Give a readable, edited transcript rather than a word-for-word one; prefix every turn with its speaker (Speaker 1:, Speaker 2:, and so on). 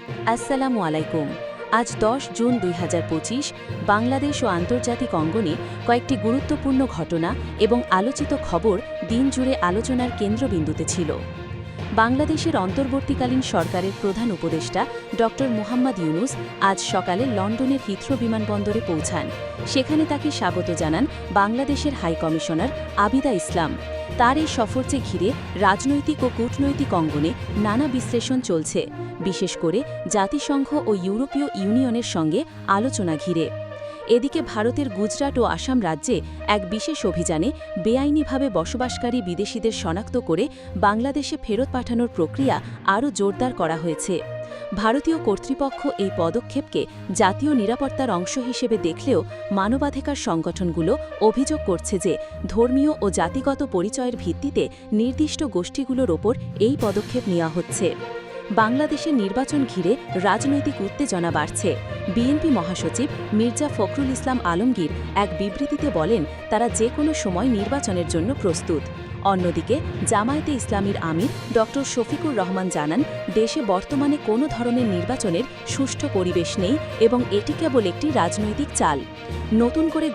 Speaker 1: আসসালামু আলাইকুম। আজ 10 জুন 2025 বাংলাদেশ ও আন্তর্জাতিক অঙ্গনে কয়েকটি গুরুত্বপূর্ণ ঘটনা এবং আলোচিত খবর দিন জুড়ে আলোচনার কেন্দ্রবিন্দুতে ছিল। বাংলাদেশের অন্তর্বর্তীকালীন সরকারের প্রধান উপদেষ্টা ড. মোহাম্মদ ইউনুস আজ সকালে লন্ডনের হিথ্রো বিমানবন্দরে পৌঁছান। সেখানে তাকে স্বাগত জানান বাংলাদেশের হাইকমিশনার আবিদা ইসলাম। তার এই সফরকে ঘিরে রাজনৈতিক ও কূটনৈতিক অঙ্গনে নানা বিশ্লেষণ চলছে, বিশেষ করে জাতিসংঘ ও ইউরোপীয় ইউনিয়নের সঙ্গে আলোচনা ঘিরে। এদিকে ভারতের গুজরাট ও আসাম রাজ্যে এক বিশেষ অভিযানে বেআইনিভাবে বসবাসকারী বিদেশিদের শনাক্ত করে বাংলাদেশে ফেরত পাঠানোর প্রক্রিয়া আরও জোরদার করা হয়েছে। ভারতীয় কর্তৃপক্ষ এই পদক্ষেপকে জাতীয় নিরাপত্তার অংশ হিসেবে দেখলেও মানবাধিকার সংগঠনগুলো অভিযোগ করছে যে ধর্মীয় ও জাতিগত পরিচয়ের ভিত্তিতে নির্দিষ্ট গোষ্ঠীগুলোর ওপর এই পদক্ষেপ নেওয়া হচ্ছে। বাংলাদেশের নির্বাচন ঘিরে রাজনৈতিক উত্তেজনা বাড়ছে। বিএনপি মহাসচিব মির্জা ফখরুল ইসলাম আলমগীর এক বিবৃতিতে বলেন, তারা যে কোনো সময় নির্বাচনের জন্য প্রস্তুত। অন্যদিকে জামায়াতে ইসলামীর আমির ড. শফিকুর রহমান জানান, দেশে বর্তমানে কোনো ধরনের নির্বাচনের সুষ্ঠু পরিবেশ নেই এবং এটি কেবল একটি রাজনৈতিক চাল। নতুন করে